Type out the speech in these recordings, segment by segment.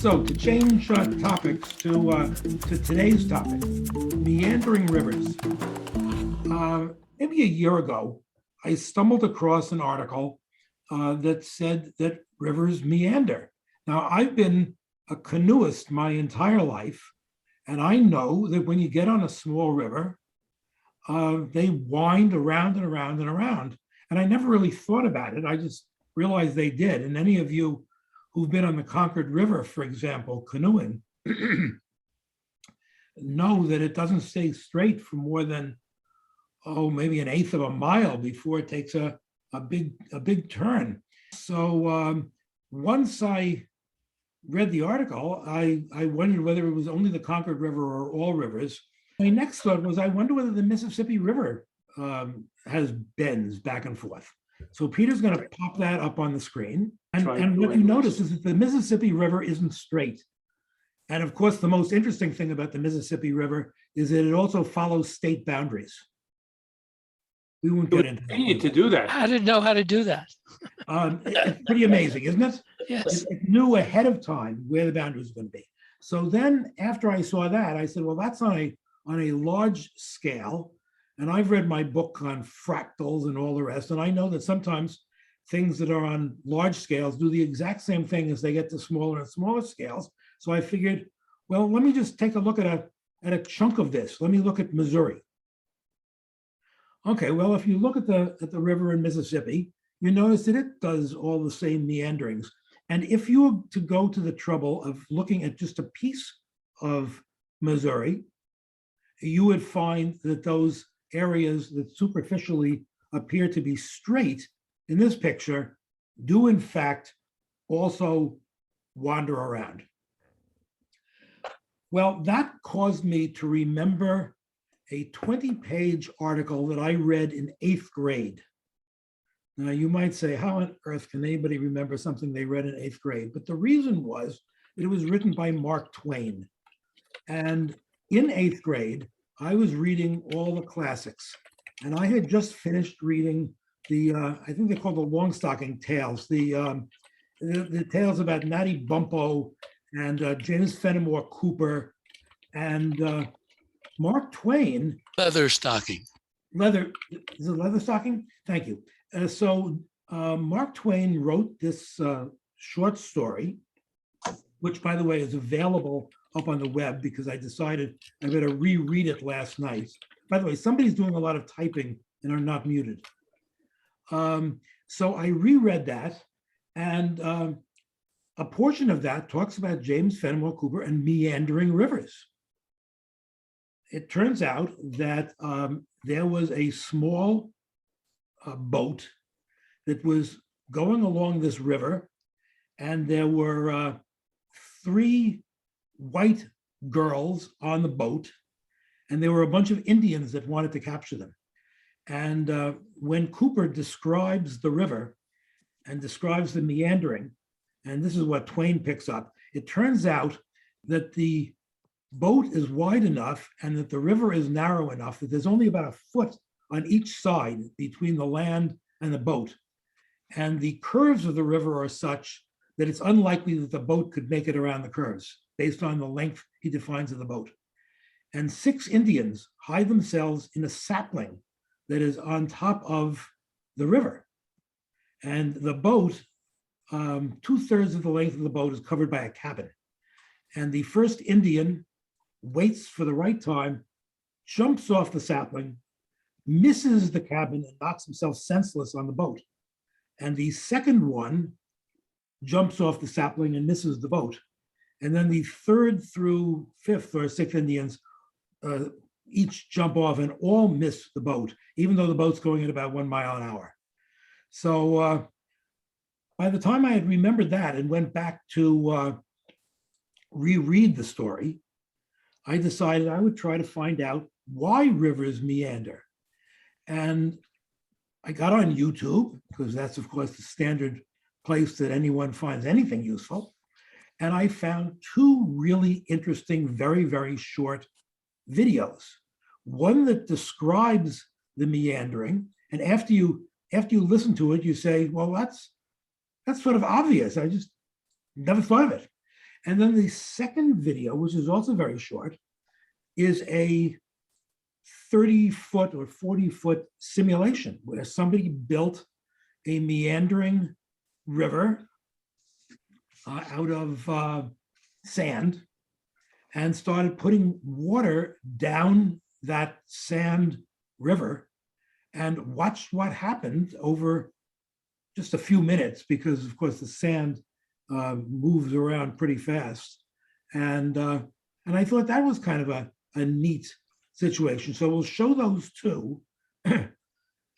So to change topics to today's topic, meandering rivers. Maybe a year ago, I stumbled across an article that said that rivers meander. Now, I've been a canoeist my entire life, and I know that when you get on a small river, they wind around and around and around. And I never really thought about it. I just realized they did. And any of you who've been on the Concord River, for example, canoeing, know that it doesn't stay straight for more than, maybe an eighth of a mile before it takes a big turn. So once I read the article, I wondered whether it was only the Concord River or all rivers. My next thought was, I wonder whether the Mississippi River has bends back and forth. So Peter's going to pop that up on the screen. And what you notice is that the Mississippi River isn't straight. And of course, the most interesting thing about the Mississippi River is that it also follows state boundaries. We won't get into that. You need to do that. I didn't know how to do that. It's pretty amazing, isn't it? Yes. It knew ahead of time where the boundaries were going to be. So then after I saw that, I said, well, that's on a large scale. And I've read my book on fractals and all the rest. And I know that sometimes things that are on large scales do the exact same thing as they get to smaller and smaller scales. So I figured, well, let me just take a look at a chunk of this. Let me look at Missouri. Okay, well, if you look at the river in Mississippi, you notice that it does all the same meanderings. And if you were to go to the trouble of looking at just a piece of Missouri, you would find that those areas that superficially appear to be straight in this picture do in fact also wander around. Well, that caused me to remember a 20-page article that I read in 8th grade. Now, you might say, how on earth can anybody remember something they read in 8th grade? But the reason was that it was written by Mark Twain. And in 8th grade, I was reading all the classics. And I had just finished reading I think they're called the Longstocking Tales, the tales about Natty Bumppo and James Fenimore Cooper and Mark Twain. Leatherstocking. Is it Leatherstocking? Thank you. So Mark Twain wrote this short story, which, by the way, is available up on the web because I decided I better reread it last night. By the way, somebody's doing a lot of typing and are not muted. So I reread that, and a portion of that talks about James Fenimore Cooper and meandering rivers. It turns out that there was a small boat that was going along this river, and there were 3 white girls on the boat, and there were a bunch of Indians that wanted to capture them. And when Cooper describes the river and describes the meandering, and this is what Twain picks up, it turns out that the boat is wide enough and that the river is narrow enough that there's only about a foot on each side between the land and the boat. And the curves of the river are such that it's unlikely that the boat could make it around the curves based on the length he defines of the boat. And 6 Indians hide themselves in a sapling that is on top of the river. And the boat, 2/3 of the length of the boat is covered by a cabin. And the first Indian waits for the right time, jumps off the sapling, misses the cabin and knocks himself senseless on the boat. And the second one jumps off the sapling and misses the boat. And then the 3rd through 5th or 6th Indians each jump off and all miss the boat, even though the boat's going at about 1 mile an hour. So by the time I had remembered that and went back to reread the story, I decided I would try to find out why rivers meander. And I got on YouTube, because that's, of course, the standard place that anyone finds anything useful. And I found 2 really interesting, very, very short videos. One that describes the meandering, and after you listen to it, you say, well, that's sort of obvious. I just never thought of it. And then the second video, which is also very short, is a 30-foot or 40-foot simulation where somebody built a meandering river out of sand and started putting water down that sand river and watched what happened over just a few minutes, because of course the sand moves around pretty fast. And I thought that was kind of a neat situation. So we'll show those two. And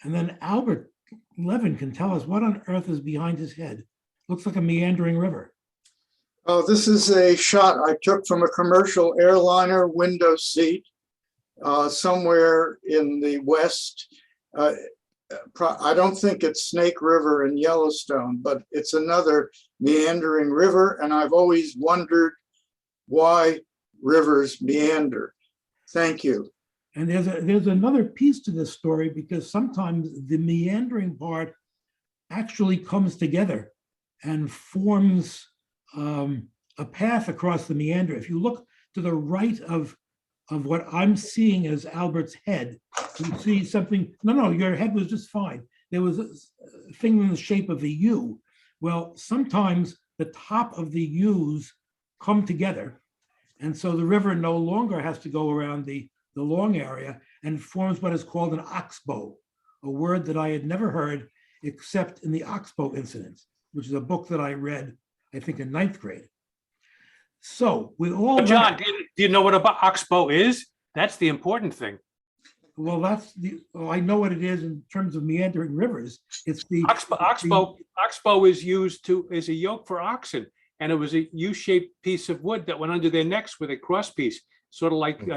then Albert Levin can tell us what on earth is behind his head. Looks like a meandering river. Oh, this is a shot I took from a commercial airliner window seat somewhere in the West. I don't think it's Snake River in Yellowstone, but it's another meandering river. And I've always wondered why rivers meander. Thank you. And there's another piece to this story, because sometimes the meandering part actually comes together and forms a path across the meander. If you look to the right of what I'm seeing as Albert's head, you see something. No, your head was just fine. There was a thing in the shape of a U. Well, sometimes the top of the U's come together, and so the river no longer has to go around the long area and forms what is called an oxbow, a word that I had never heard except in the Oxbow incident, which is a book that I read, I think, in 9th grade. So with all John, that, do you know what an oxbow is? That's the important thing. well, I know what it is in terms of meandering rivers. It's the Oxbow is used as a yoke for oxen, and it was a U-shaped piece of wood that went under their necks with a cross piece, sort of like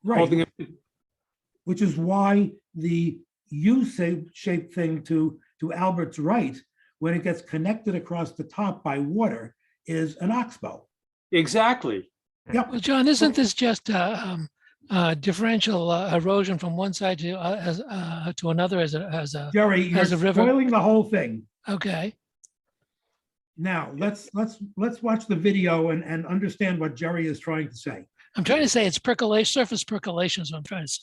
holding it. Which is why the U-shaped thing to Albert's right, when it gets connected across the top by water, is an oxbow. Exactly. Yep. Well, John, isn't this just differential erosion from one side to another as a Jerry, you're as a river? spoiling the whole thing. Okay. Now let's watch the video and understand what Jerry is trying to say. I'm trying to say it's percolation, surface percolation is what I'm trying to say.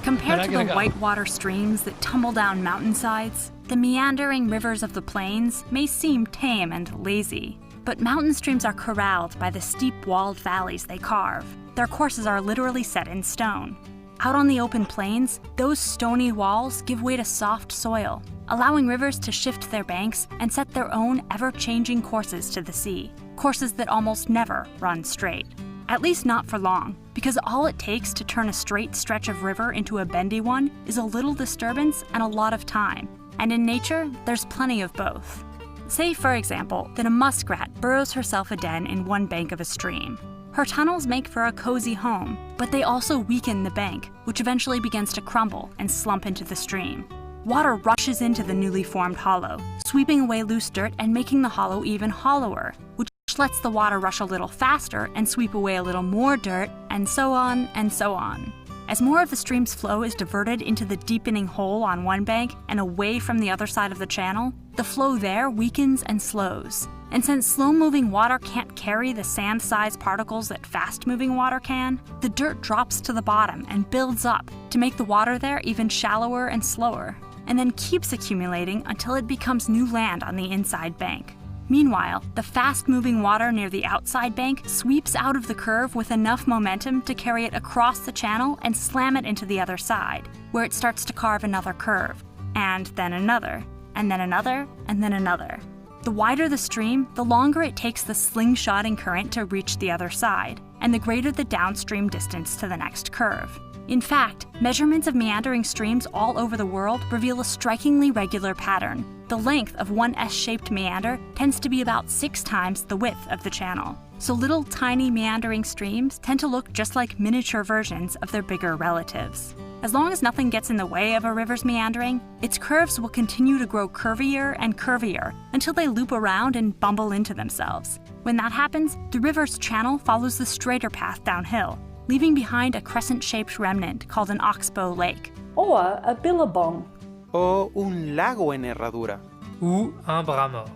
Compared But I to the gotta go. whitewater streams that tumble down mountainsides, the meandering rivers of the plains may seem tame and lazy. But mountain streams are corralled by the steep walled valleys they carve. Their courses are literally set in stone. Out on the open plains, those stony walls give way to soft soil, allowing rivers to shift their banks and set their own ever-changing courses to the sea. Courses that almost never run straight. At least not for long, because all it takes to turn a straight stretch of river into a bendy one is a little disturbance and a lot of time. And in nature, there's plenty of both. Say, for example, that a muskrat burrows herself a den in one bank of a stream. Her tunnels make for a cozy home, but they also weaken the bank, which eventually begins to crumble and slump into the stream. Water rushes into the newly formed hollow, sweeping away loose dirt and making the hollow even hollower, which lets the water rush a little faster and sweep away a little more dirt, and so on and so on. As more of the stream's flow is diverted into the deepening hole on one bank and away from the other side of the channel, the flow there weakens and slows. And since slow-moving water can't carry the sand-sized particles that fast-moving water can, the dirt drops to the bottom and builds up to make the water there even shallower and slower, and then keeps accumulating until it becomes new land on the inside bank. Meanwhile, the fast-moving water near the outside bank sweeps out of the curve with enough momentum to carry it across the channel and slam it into the other side, where it starts to carve another curve, and then another, and then another, and then another. The wider the stream, the longer it takes the slingshotting current to reach the other side, and the greater the downstream distance to the next curve. In fact, measurements of meandering streams all over the world reveal a strikingly regular pattern. The length of one S-shaped meander tends to be about 6 times the width of the channel. So little tiny meandering streams tend to look just like miniature versions of their bigger relatives. As long as nothing gets in the way of a river's meandering, its curves will continue to grow curvier and curvier until they loop around and bumble into themselves. When that happens, the river's channel follows the straighter path downhill, leaving behind a crescent-shaped remnant called an oxbow lake. Or a billabong. O un lago en herradura. Ou un bras mort.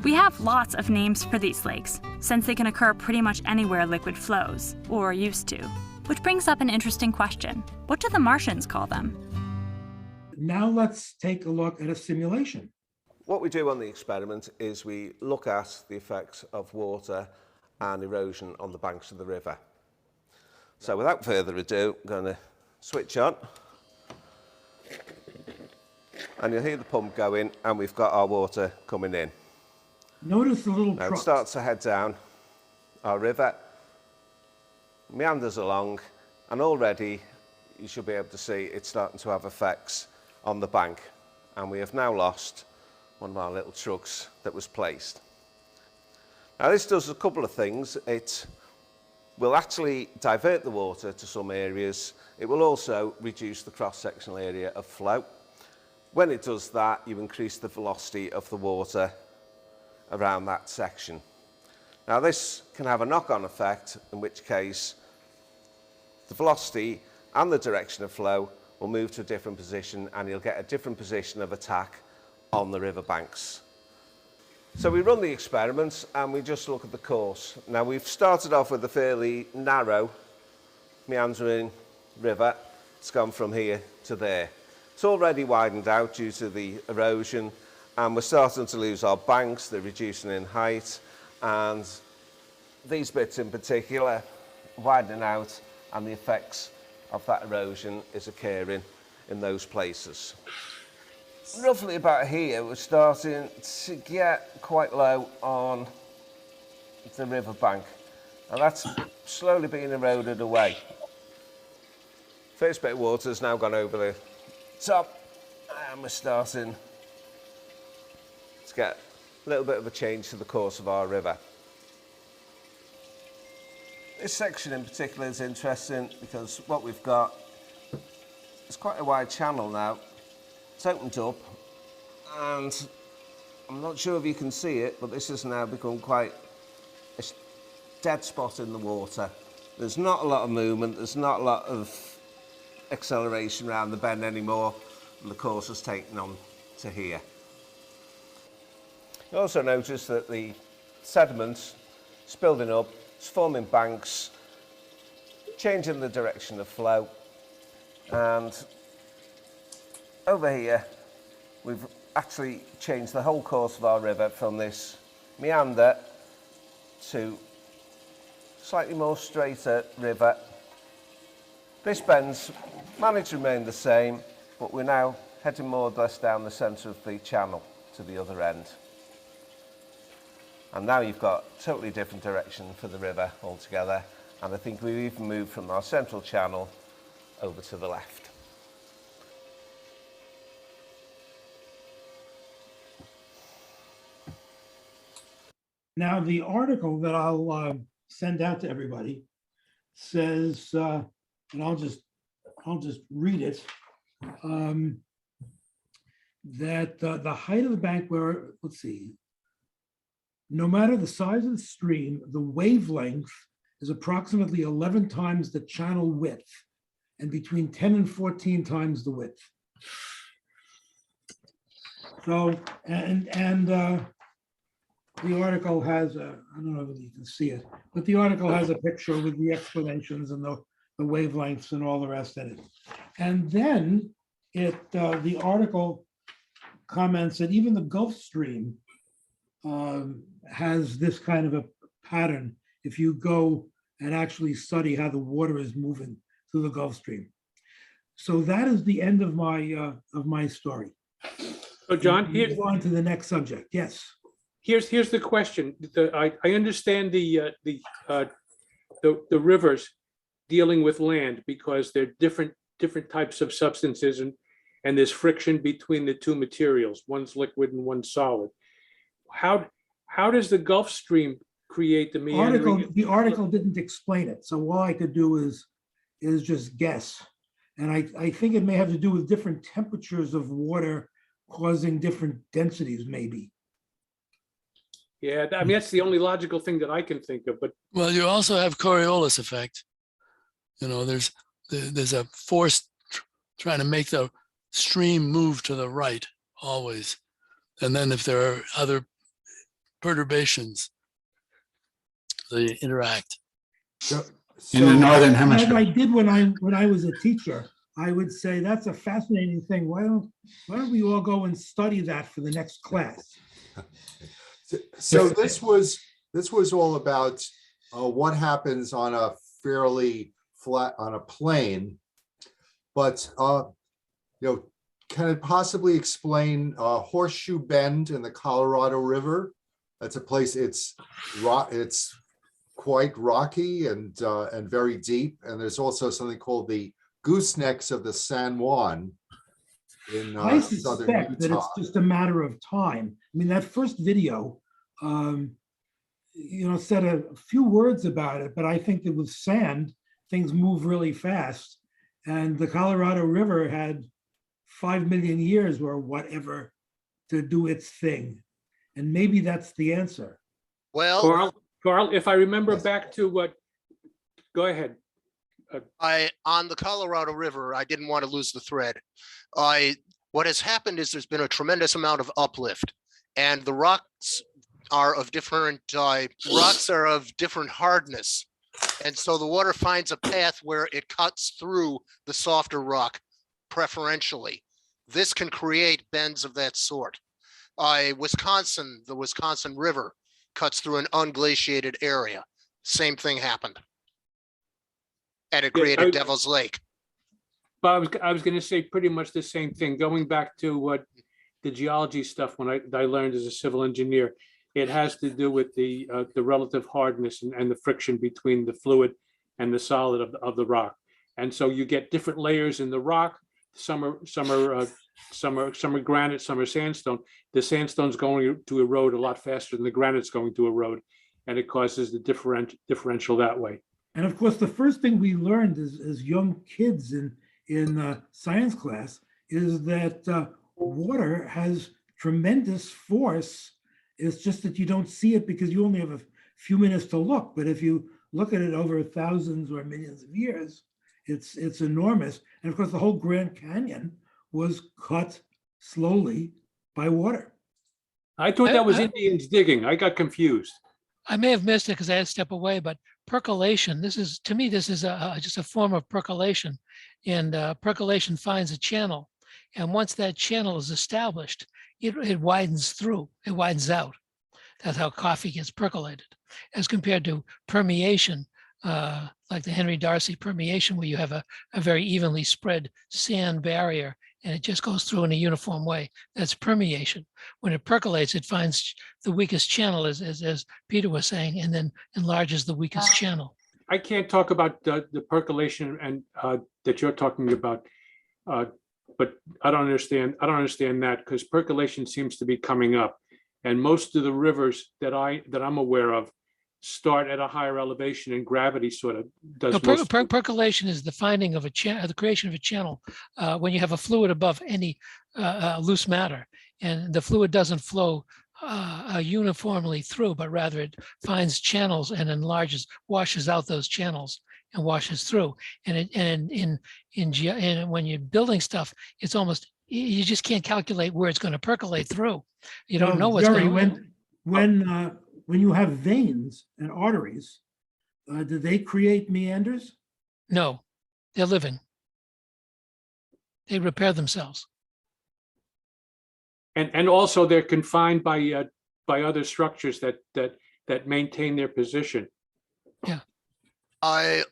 We have lots of names for these lakes, since they can occur pretty much anywhere liquid flows, or used to. Which brings up an interesting question. What do the Martians call them? Now let's take a look at a simulation. What we do on the experiment is we look at the effects of water and erosion on the banks of the river. So without further ado, I'm going to switch on. And you'll hear the pump going, and we've got our water coming in. Notice the little Now it truck. starts to head down our river, meanders along, and already you should be able to see it's starting to have effects on the bank. And we have now lost one of our little trucks that was placed. Now this does a couple of things. It will actually divert the water to some areas. It will also reduce the cross-sectional area of flow. When it does that, you increase the velocity of the water around that section. Now this can have a knock-on effect, in which case the velocity and the direction of flow will move to a different position, and you'll get a different position of attack on the river banks. So we run the experiments and we just look at the course. Now we've started off with a fairly narrow meandering river. It's gone from here to there. It's already widened out due to the erosion, and we're starting to lose our banks. They're reducing in height, and these bits in particular widening out, and the effects of that erosion is occurring in those places. Roughly about here, we're starting to get quite low on the river bank, and that's slowly being eroded away. First bit of water has now gone over the top, and we're starting to get a little bit of a change to the course of our river. This section in particular is interesting because what we've got is quite a wide channel now. It's opened up, and I'm not sure if you can see it, but this has now become quite a dead spot in the water. There's not a lot of movement, there's not a lot of acceleration around the bend anymore, and the course has taken on to here. You also notice that the sediment is building up, it's forming banks, changing the direction of flow, and over here we've actually changed the whole course of our river from this meander to slightly more straighter river. This bend's managed to remain the same, but we're now heading more or less down the centre of the channel to the other end. And now you've got a totally different direction for the river altogether, and I think we've even moved from our central channel over to the left. Now, the article that I'll send out to everybody says, and I'll just read it, that the height of the bank where, let's see, no matter the size of the stream, the wavelength is approximately 11 times the channel width and between 10 and 14 times the width. So, and the article has I don't know if you can see it, but the article has a picture with the explanations and the wavelengths and all the rest in it. And then the article comments that even the Gulf Stream has this kind of a pattern if you go and actually study how the water is moving through the Gulf Stream. So that is the end of my story. So John, Move on to the next subject. Yes. here's the question. I understand the rivers dealing with land because they're different types of substances, and there's friction between the two materials. One's liquid and one's solid. How does the Gulf Stream create the meandering? The article didn't explain it, so all I could do is just guess. And I think it may have to do with different temperatures of water causing different densities, maybe. Yeah, I mean, that's the only logical thing that I can think of, but Well, you also have Coriolis effect. You know, there's a force trying to make the stream move to the right always. And then if there are other perturbations. They interact. In the northern As hemisphere. I did when I was a teacher, I would say that's a fascinating thing. Why don't we all go and study that for the next class? So this was all about what happens on a fairly flat, on a plane. But can it possibly explain Horseshoe Bend in the Colorado River? That's a place. It's quite rocky and very deep. And there's also something called the goosenecks of the San Juan in I southern suspect that Utah. it's just a matter of time. I mean, that first video, said a few words about it, but I think that with sand, things move really fast. And the Colorado River had 5 million years or whatever to do its thing. And maybe that's the answer. Well, Carl, if I remember Yes. back to what, go ahead. on the Colorado River, I didn't want to lose the thread. What has happened is there's been a tremendous amount of uplift, and the rocks are of different hardness. And so the water finds a path where it cuts through the softer rock preferentially. This can create bends of that sort. The Wisconsin River cuts through an unglaciated area. Same thing happened. And it Yeah, created Devil's Lake. But I was going to say pretty much the same thing. Going back to what the geology stuff when I learned as a civil engineer, it has to do with the relative hardness and the friction between the fluid and the solid of the rock. And so you get different layers in the rock. Some are granite, some are sandstone. The sandstone's going to erode a lot faster than the granite's going to erode, and it causes the differential that way. And of course, the first thing we learned as young kids in science class is that water has tremendous force. It's just that you don't see it because you only have a few minutes to look. But if you look at it over thousands or millions of years, it's enormous. And of course, the whole Grand Canyon was cut slowly by water. I thought that was Indians digging. I got confused. I may have missed it because I had to step away, but percolation, to me, this is just a form of percolation. And percolation finds a channel. And once that channel is established, it widens through, it widens out. That's how coffee gets percolated, as compared to permeation, like the Henry Darcy permeation, where you have a very evenly spread sand barrier and it just goes through in a uniform way. That's permeation. When it percolates, it finds the weakest channel, as Peter was saying, and then enlarges the weakest channel. I can't talk about the percolation and that you're talking about, but I don't understand that, because percolation seems to be coming up, and most of the rivers that I'm aware of start at a higher elevation, and gravity sort of does. Percolation is the finding of the creation of a channel when you have a fluid above any loose matter, and the fluid doesn't flow uniformly through, but rather it finds channels and enlarges, washes out those channels and washes through. And when you're building stuff, it's almost, you just can't calculate where it's going to percolate through. You don't know what's Jerry, going on. when you have veins and arteries, do they create meanders? No, they're living. They repair themselves. And also they're confined by other structures that maintain their position. Yeah. I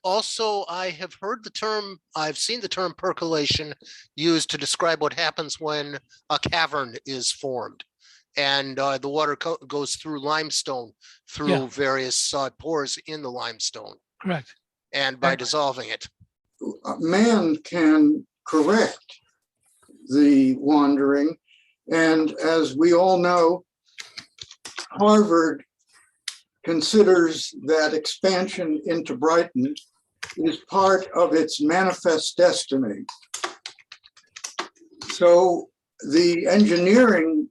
have heard the term, I've seen the term percolation used to describe what happens when a cavern is formed and the water goes through limestone, through various pores in the limestone. Correct. And by dissolving it. Man can correct the wandering. And as we all know, Harvard considers that expansion into Brighton is part of its manifest destiny. So the engineering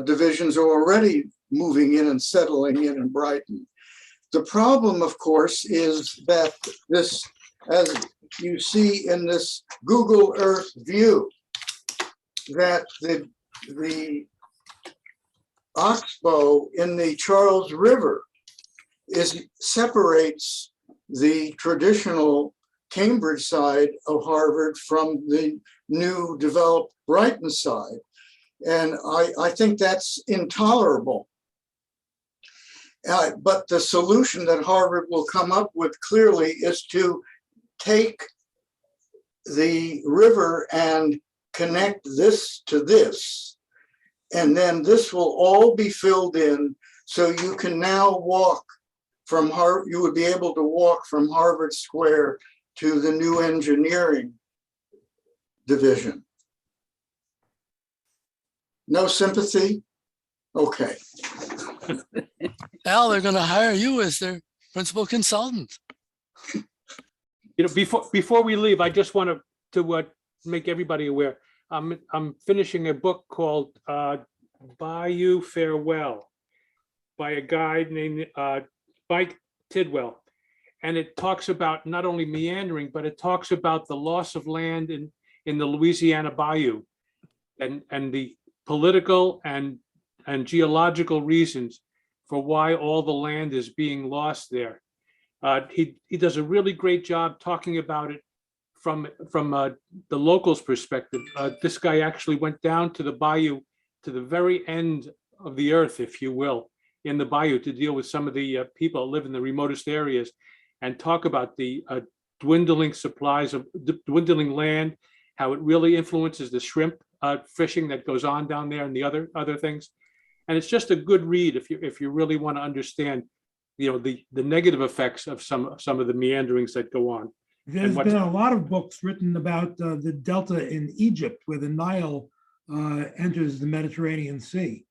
divisions are already moving in and settling in Brighton. The problem, of course, is that this, as you see in this Google Earth view, that the oxbow in the Charles River separates the traditional Cambridge side of Harvard from the new developed Brighton side. And I think that's intolerable. But the solution that Harvard will come up with clearly is to take the river and connect this to this. And then this will all be filled in. So you can now walk from Harvard, you would be able to walk from Harvard Square to the new engineering division. No sympathy? Okay. Al, they're going to hire you as their principal consultant. You know, before we leave, I just want to make everybody aware. I'm finishing a book called Bayou Farewell by a guy named Mike Tidwell. And it talks about not only meandering, but it talks about the loss of land in the Louisiana Bayou and the political and geological reasons for why all the land is being lost there. He does a really great job talking about it from the locals' perspective. This guy actually went down to the bayou, to the very end of the earth, if you will, in the bayou to deal with some of the people that live in the remotest areas and talk about the dwindling supplies of dwindling land, how it really influences the shrimp fishing that goes on down there and the other things. And it's just a good read if you really want to understand, you know, the negative effects of some of the meanderings that go on. There's been a lot of books written about the delta in Egypt where the Nile enters the Mediterranean Sea.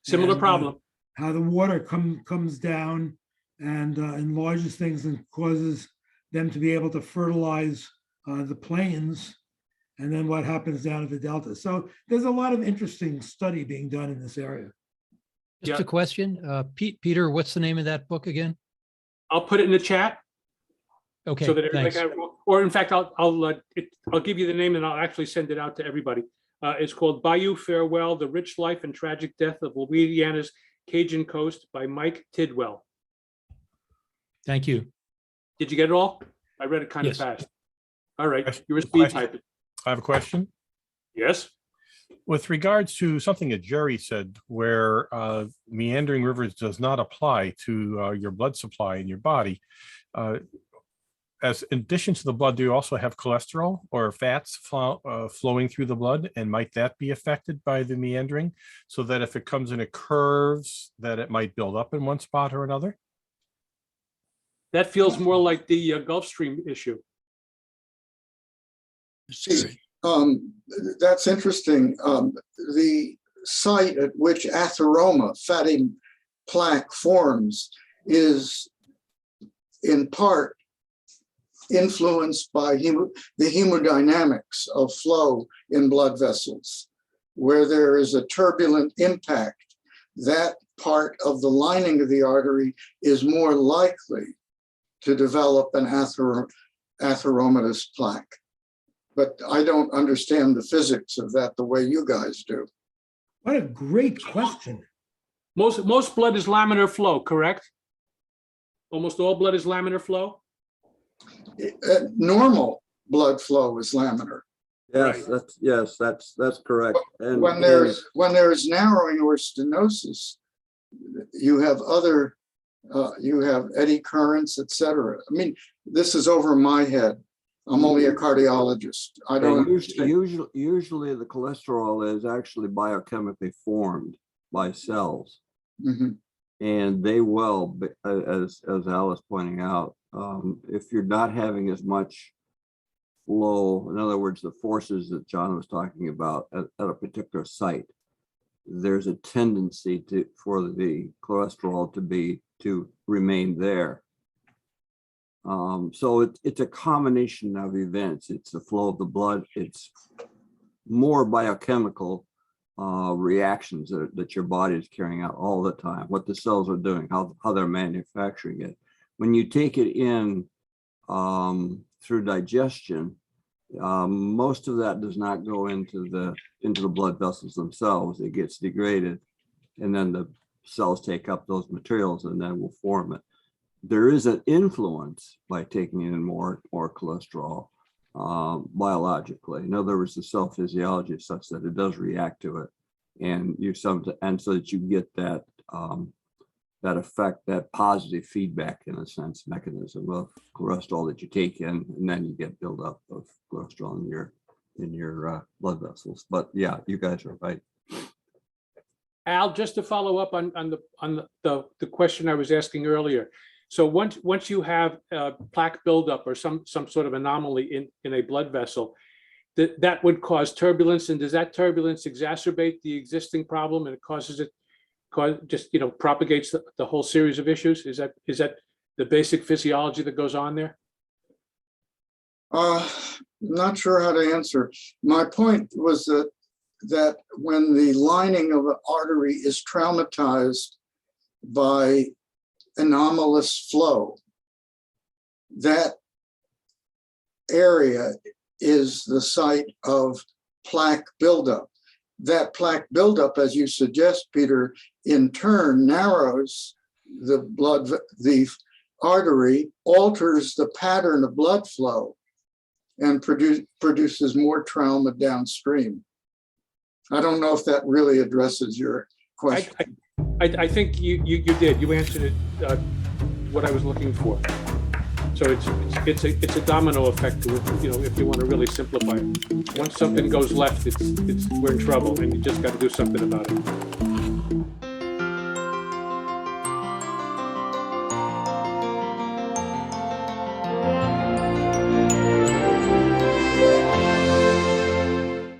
Similar problem. How the water comes down and enlarges things and causes them to be able to fertilize the plains, and then what happens down at the delta. So there's a lot of interesting study being done in this area. Just a question, Peter, what's the name of that book again? I'll put it in the chat. Okay, So that thanks. or in fact, I'll give you the name and I'll actually send it out to everybody. It's called Bayou Farewell: The Rich Life and Tragic Death of Louisiana's Cajun Coast by Mike Tidwell. Thank you. Did you get it all? I read it kind of Yes. fast. All right, Question- you were speed typing. I have a question. Yes. With regards to something that Jerry said, where meandering rivers does not apply to your blood supply in your body, as in addition to the blood, do you also have cholesterol or fats flowing through the blood? And might that be affected by the meandering, so that if it comes in a curves, that it might build up in one spot or another? That feels more like the Gulf Stream issue. That's interesting. The site at which atheroma, fatty plaque, forms is in part influenced by the hemodynamics of flow in blood vessels. Where there is a turbulent impact, that part of the lining of the artery is more likely to develop an atheromatous plaque. But I don't understand the physics of that the way you guys do. What a great question. Most blood is laminar flow, correct? Almost all blood is laminar flow? Normal blood flow is laminar. Yes, Right. that's correct. And When there is narrowing or stenosis, you have other, you have eddy currents, etc. I mean, this is over my head. I'm only a cardiologist. I don't understand. usually the cholesterol is actually biochemically formed by cells. Mhm. And they will, as Al is pointing out, if you're not having as much flow, in other words, the forces that John was talking about at a particular site, there's a tendency for the cholesterol to remain there. So it's a combination of events. It's the flow of the blood. It's more biochemical reactions that your body is carrying out all the time, what the cells are doing, how they're manufacturing it. When you take it in through digestion, most of that does not go into the blood vessels themselves. It gets degraded and then the cells take up those materials and then will form it. There is an influence by taking in more cholesterol biologically. In other words, the cell physiology is such that it does react to it, and so that you get that that effect, that positive feedback in a sense mechanism of cholesterol that you take in, and then you get buildup of cholesterol in your blood vessels. But yeah, you guys are right. Al, just to follow up on the question I was asking earlier. So once you have plaque buildup or some sort of anomaly in a blood vessel, that would cause turbulence. And does that turbulence exacerbate the existing problem, and it causes it propagates the whole series of issues? Is that the basic physiology that goes on there? Not sure how to answer. My point was that when the lining of an artery is traumatized by anomalous flow, that area is the site of plaque buildup. That plaque buildup, as you suggest, Peter, in turn narrows the artery, alters the pattern of blood flow, and produces more trauma downstream. I don't know if that really addresses your question. I think you did. You answered it, what I was looking for. So it's a domino effect to it, if you want to really simplify it. Once something goes left, we're in trouble, and you just got to do something about it.